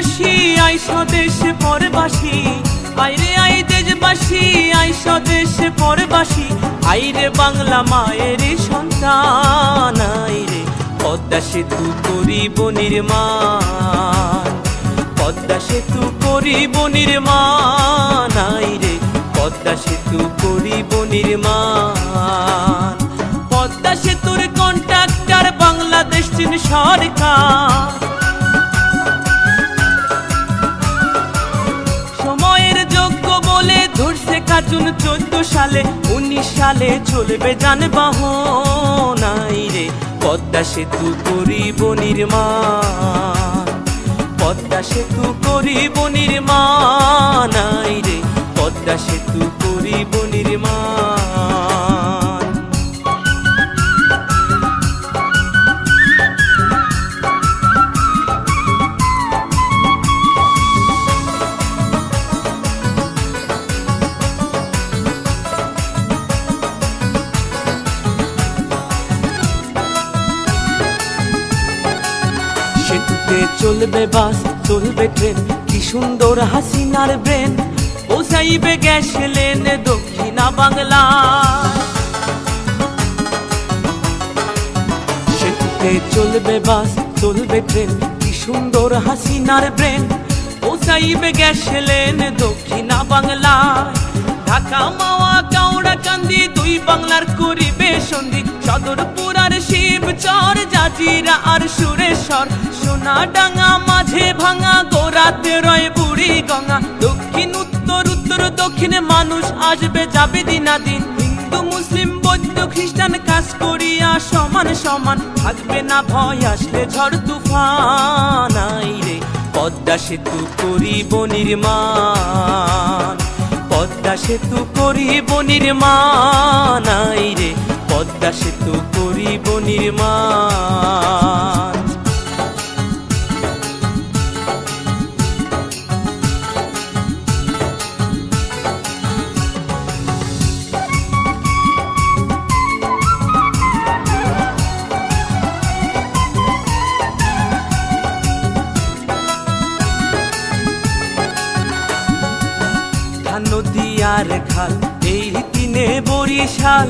দেশবাসী আই স্বদেশে পরবাসী, আইরে আই দেশবাসী আই স্বদেশে পরবাসী, আইরে বাংলা মায়ের সন্তান, আইরে পদ্মা সেতু করিব নির্মাণ, পদ্মা সেতু করিব নির্মাণ, আইরে পদ্মা সেতু করিব নির্মাণ। পদ্মা সেতুর কন্ট্রাক্টর বাংলাদেশ চীন সরকার, সময়ের যোগ্য বলে ধরছে কার্টুন 14 সালে, 19 সালে চলবে যানবাহন, আইরে পদ্মা সেতু করিব নির্মাণ, পদ্মা সেতু করিব নির্মাণ, আইরে পদ্মা সেতু করিব নির্মাণ। সেতুতে চলবে বাস, চলবে ট্রেন, কি সুন্দর হাসিনার ব্রেন, পৌঁছাইবে গ্যাস লেন দক্ষিণা বাংলা। সেতুতে চলবে বাস, চলবে ট্রেন, কি সুন্দর হাসিনার ব্রেন, পৌঁছাইবে গ্যাস লেন দক্ষিণা বাংলা। ঢাকা মাওয়া কাউড়া কান্দি দুই বাংলার করিবে সন্ধি, সদরপুর আর শিবচর, জাজিরা আর সুরেশ্বর, সোনাডাঙ্গা মাঝে ভাঙা, গোরাতে রয় বুড়ি গঙ্গা। দক্ষিণ উত্তর, উত্তর দক্ষিণে মানুষ আসবে যাবে দিনাদিন, হিন্দু মুসলিম বৌদ্ধ খ্রিস্টান কাজ করিয়া সমান সমান, থাকবে না ভয় আসলে ঝড় তুফান, আইরে পদ্মা সেতু করিব নির্মাণ, পদ্মা সেতু করিব নির্মাণ, আইরে পদ্মা সেতু করিব নির্মাণ। নদী আর খাল এই তিনে বরিশাল,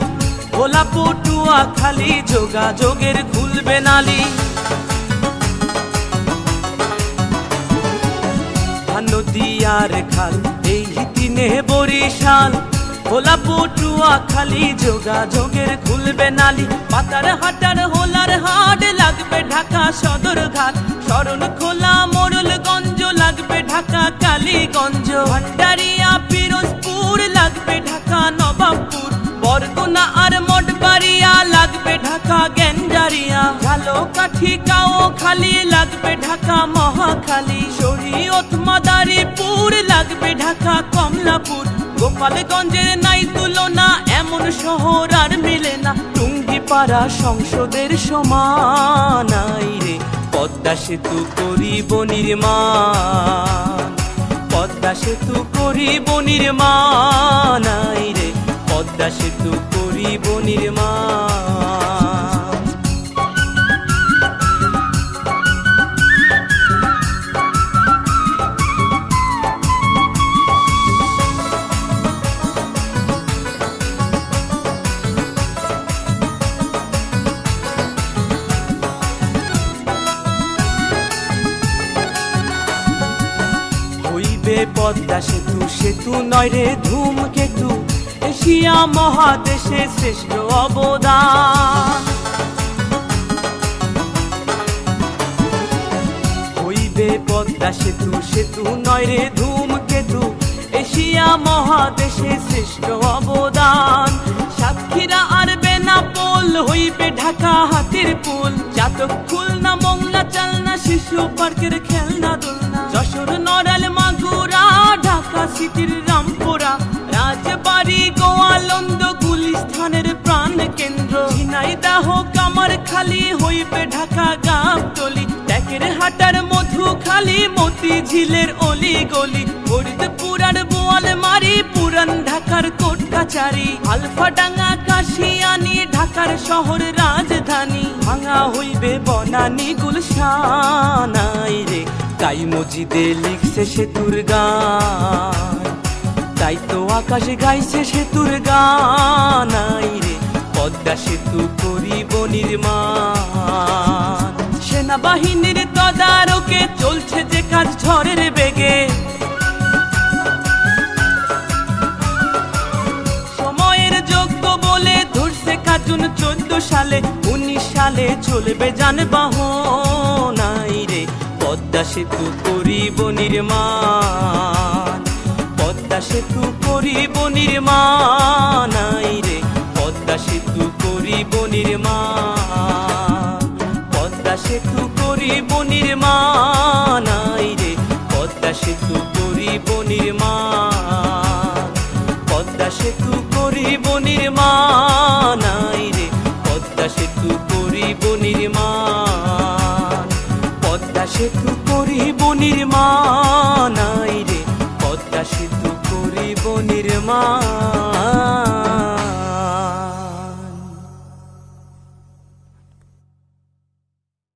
ভোলা পটুয়া খালি যোগাযোগের খুলবে নালি। নদী আর খাল এই তিনে বরিশাল, ভোলা পটুয়া খালি যোগাযোগের খুলবে নালি। পাতার হাটার হোলার হাট লাগবে ঢাকা সদর ঘাট, শরণ খোলা মোড়লগঞ্জ লাগবে ঢাকা কালীগঞ্জ, ভান্ডারিয়া পিরোজপুর লাগবে ঢাকা নবাবপুর, বরগুনা আর মঠবাড়িয়া লাগবে ঢাকা গেন্ডারিয়া, ঝালকাঠি কাও খালি লাগবে ঢাকা মহাখালী, শরীয়ত মাদারীপুর লাগবে ঢাকা কমলাপুর, গোপালগঞ্জের নাই তুলনা এমন শহর আর মিলে না, টুঙ্গিপাড়া সংসদের সমান, আইরে পদ্মা সেতু করিব নির্মাণ, পদ্মা সেতু করিব নির্মাণ, আইরে পদ্মা সেতু করিব নির্মাণ। পদ্মা সেতু সেতু নয় রে ধূমকেতু, এশিয়া মহাদেশে শ্রেষ্ঠ অবদান, হইবে পদ্মা সেতু সেতু নয় রে ধূমকেতু, এশিয়া মহাদেশে শ্রেষ্ঠ অবদান। সাতক্ষীরা আর বেনাপোল হইবে ঢাকা হাতির পুল, চাতক খুলনা মোংলা চালনা, শিশু পার্কের খেলনা দোলনা, যশোর নড়াল মাগুরা, ঢাকা সিটির রামপুরা, রাজবাড়ি গোয়ালন্দ গুলিস্তানের প্রাণ কেন্দ্র, ঝিনাইদহ কামারখালী হইবে ঢাকা গাবতলী, ট্যাকের হাটার মধুখালী, মতিঝিলের অলি গলি, ফরিদপুর আর বোয়ালমারী, পুরান ঢাকার কোট কাচারি, আলফাডাঙ্গা কাশিয়ানী, ঢাকার শহর রাজধানী, ভাঙা হইবে বনানী গুলশান, আইরে তাই মজিদে লিখছে সেতুর গান, তাই তো আকাশে গাইছে সেতুর গান। আইরে পদ্মা সেতু করিব নির্মাণ। সেনাবাহিনীর তদারকে চলছে যে কাজ ঝড়ের বেগে, সময়ের যোগ্য বলে ধরছে কাজুন 14 সালে, 19 সালে চলবে যানবাহন। আইরে পদ্মা সেতু করিব নির্মাণ, পদ্মা সেতু করিব নির্মাণ। আইরে পদ্মা সেতু করিব নির্মাণ, পদ্মা সেতু করিব নির্মাণ। আইরে পদ্মা সেতু করিব নির্মাণ, পদ্মা সেতু করিব নির্মাণ। আইরে পদ্মা সেতু করিব নির্মাণ, পদ্মা সেতু করিব নির্মাণ। আইরে পদ্মা সেতু করিব নির্মাণ।